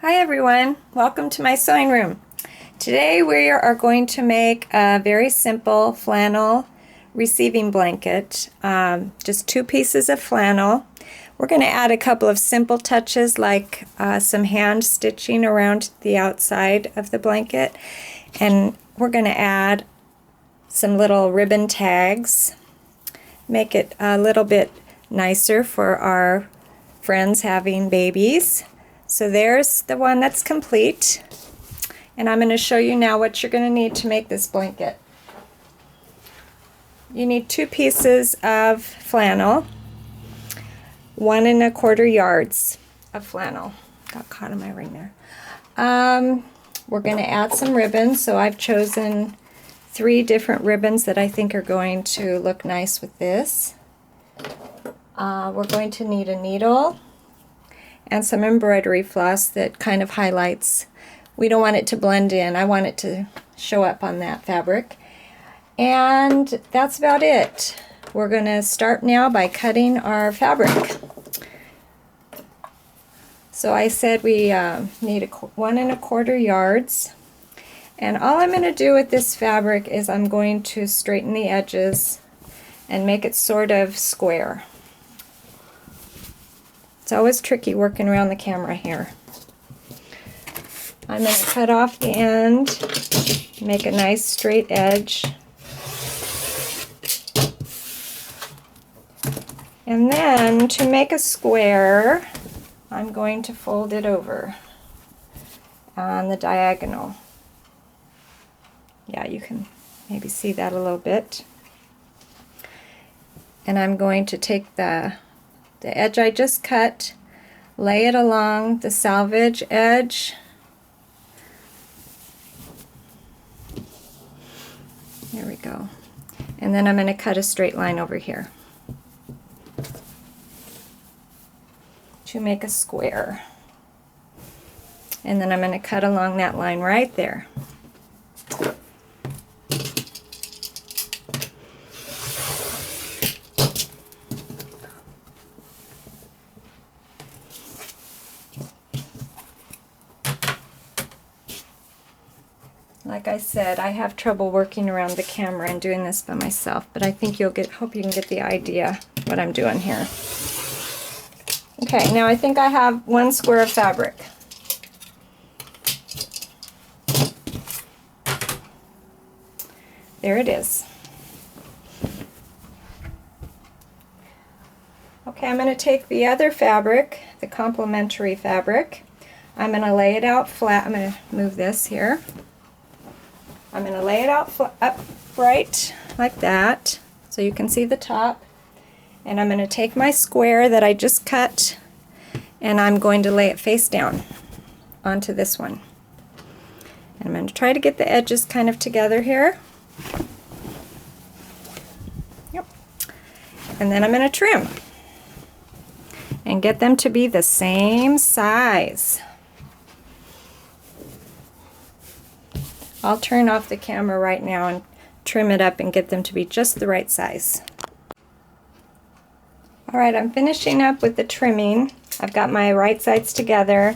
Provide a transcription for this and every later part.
Hi everyone, welcome to my sewing room. Today we are going to make a very simple flannel receiving blanket. Just 2 pieces of flannel. We're going to add a couple of simple touches like some hand stitching around the outside of the blanket, and we're going to add some little ribbon tags, make it a little bit nicer for our friends having babies. So there's the one that's complete, and I'm going to show you now what you're going to need to make this blanket. You need 2 pieces of flannel, 1 1/4 yards of flannel. Got caught in my ring there. We're going to add some ribbons, so I've chosen 3 different ribbons that I think are going to look nice with this. We're going to need a needle and some embroidery floss that kind of highlights. We don't want it to blend in. I want it to show up on that fabric. And that's about it. We're going to start now by cutting our fabric. So I said we need 1 1/4 yards. And all I'm going to do with this fabric is I'm going to straighten the edges and make it sort of square. It's always tricky working around the camera here. I'm going to cut off the end, make a nice straight edge, and then to make a square, I'm going to fold it over on the diagonal. Yeah, you can maybe see that a little bit. And I'm going to take the edge I just cut, lay it along the selvage edge, there we go, and then I'm going to cut a straight line over here to make a square, and then I'm going to cut along that line right there. Like I said, I have trouble working around the camera and doing this by myself, but I think hope you can get the idea what I'm doing here. Okay, now I think I have 1 square of fabric. There it is. Okay, I'm going to take the other fabric, the complementary fabric. I'm going to lay it out flat. I'm going to move this here. I'm going to lay it out upright like that so you can see the top, and I'm going to take my square that I just cut and I'm going to lay it face down onto this one. And I'm going to try to get the edges kind of together here. Yep. And then I'm going to trim and get them to be the same size. I'll turn off the camera right now and trim it up and get them to be just the right size. Alright, I'm finishing up with the trimming. I've got my right sides together,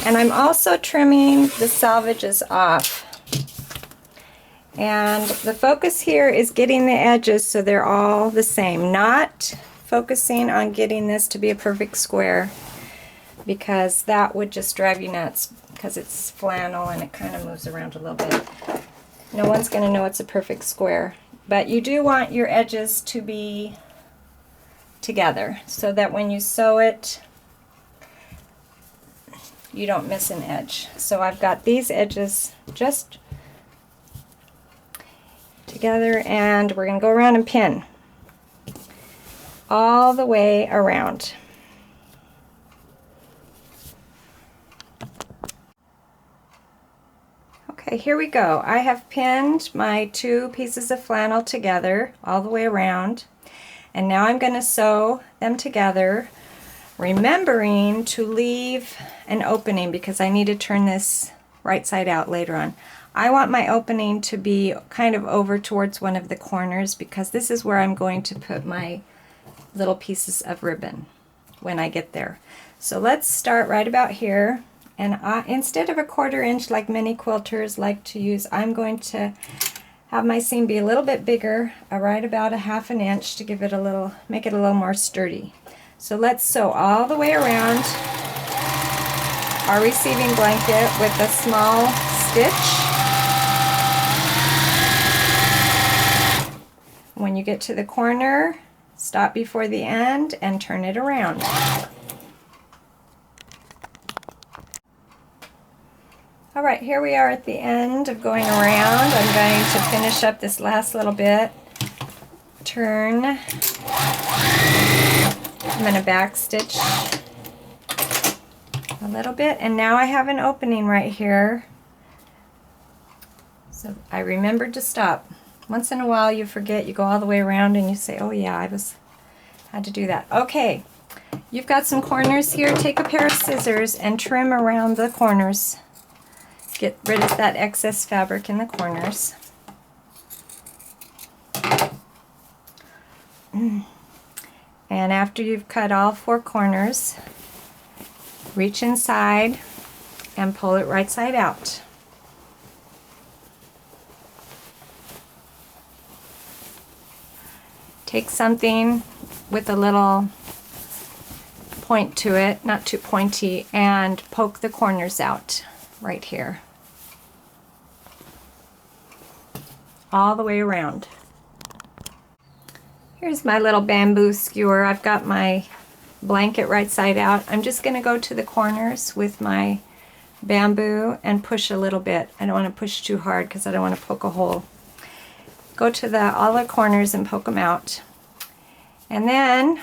and I'm also trimming the selvages off. And the focus here is getting the edges so they're all the same, not focusing on getting this to be a perfect square, because that would just drive you nuts, because it's flannel and it kind of moves around a little bit. No one's going to know it's a perfect square, but you do want your edges to be together so that when you sew it, you don't miss an edge. So I've got these edges just together, and we're going to go around and pin all the way around. Okay, here we go. I have pinned my 2 pieces of flannel together all the way around, and now I'm going to sew them together, remembering to leave an opening because I need to turn this right side out later on. I want my opening to be kind of over towards one of the corners because this is where I'm going to put my little pieces of ribbon when I get there. So let's start right about here, And instead of a 1/4 inch like many quilters like to use, I'm going to have my seam be a little bit bigger, right about a 1/2 inch, to give it a little, make it a little more sturdy. So let's sew all the way around our receiving blanket with a small stitch. When you get to the corner, stop before the end and turn it around. All right, here we are at the end of going around. I'm going to finish up this last little bit. Turn. I'm going to back stitch a little bit, and now I have an opening right here. So I remembered to stop. Once in a while you forget, you go all the way around and you say, oh yeah, had to do that. Okay, you've got some corners here. Take a pair of scissors and trim around the corners. Get rid of that excess fabric in the corners. And after you've cut all 4 corners, reach inside and pull it right side out. Take something with a little point to it, not too pointy, and poke the corners out right here. All the way around. Here's my little bamboo skewer. I've got my blanket right side out. I'm just going to go to the corners with my bamboo and push a little bit. I don't want to push too hard because I don't want to poke a hole. Go to all the corners and poke them out. And then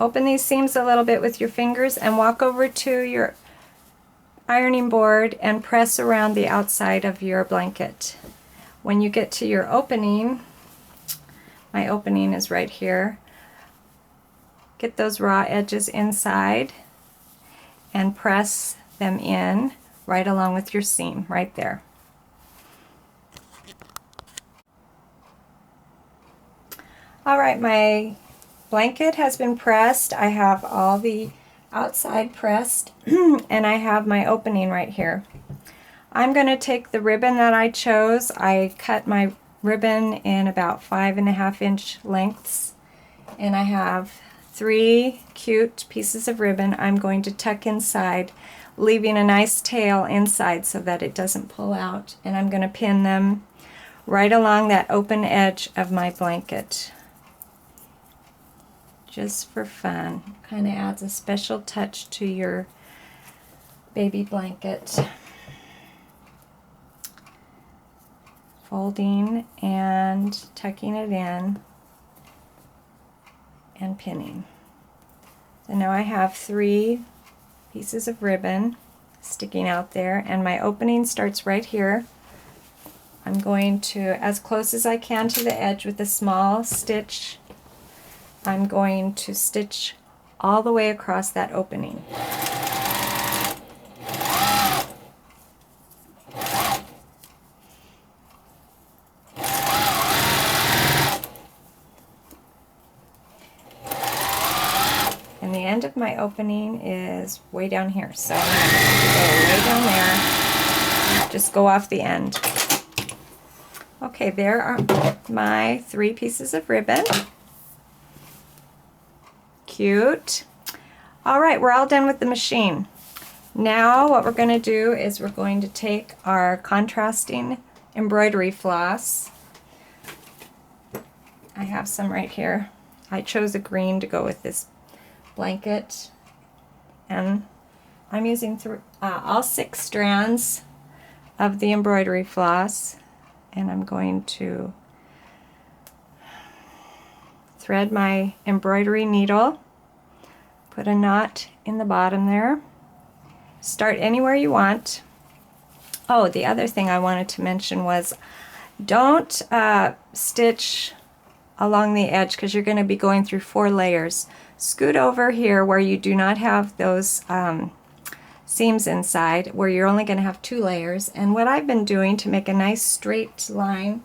open these seams a little bit with your fingers and walk over to your ironing board and press around the outside of your blanket. When you get to your opening, my opening is right here, get those raw edges inside and press them in right along with your seam right there. Alright, my blanket has been pressed. I have all the outside pressed and I have my opening right here. I'm going to take the ribbon that I chose. I cut my ribbon in about 5.5 inch lengths, and I have 3 cute pieces of ribbon I'm going to tuck inside, leaving a nice tail inside so that it doesn't pull out, and I'm going to pin them right along that open edge of my blanket. Just for fun. Kind of adds a special touch to your baby blanket. Folding and tucking it in and pinning. So now I have 3 pieces of ribbon sticking out there, and my opening starts right here. I'm going to, as close as I can to the edge with a small stitch, I'm going to stitch all the way across that opening. And the end of my opening is way down here, so I'm going to go way down there, just go off the end. Okay, there are my 3 pieces of ribbon. Cute. Alright, we're all done with the machine. Now what we're going to do is we're going to take our contrasting embroidery floss. I have some right here. I chose a green to go with this blanket, and I'm using all 6 strands of the embroidery floss, and I'm going to thread my embroidery needle, put a knot in the bottom there. Start anywhere you want. Oh, the other thing I wanted to mention was don't stitch along the edge because you're going to be going through 4 layers. Scoot over here where you do not have those seams inside, where you're only going to have 2 layers. And what I've been doing to make a nice straight line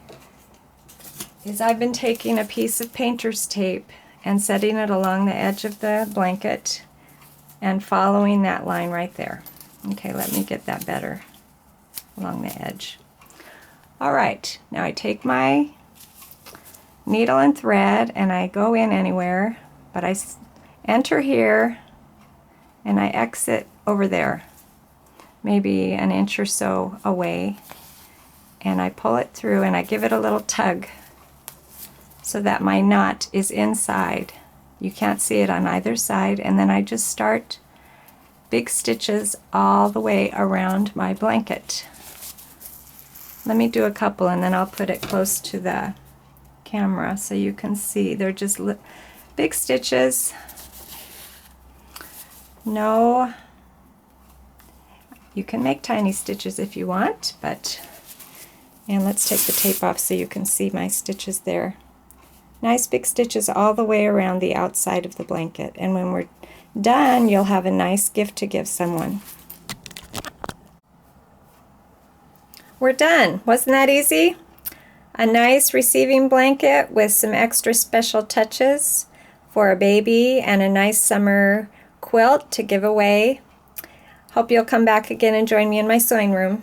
is I've been taking a piece of painter's tape and setting it along the edge of the blanket and following that line right there. Okay, let me get that better along the edge. All right, now I take my needle and thread and I go in anywhere, but I enter here and I exit over there, maybe an inch or so away, and I pull it through and I give it a little tug so that my knot is inside. You can't see it on either side, and then I just start big stitches all the way around my blanket. Let me do a couple and then I'll put it close to the camera so you can see. They're just big stitches. No, you can make tiny stitches if you want, and let's take the tape off so you can see my stitches there. Nice big stitches all the way around the outside of the blanket, and when we're done, you'll have a nice gift to give someone. We're done. Wasn't that easy? A nice receiving blanket with some extra special touches for a baby and a nice summer quilt to give away. Hope you'll come back again and join me in my sewing room.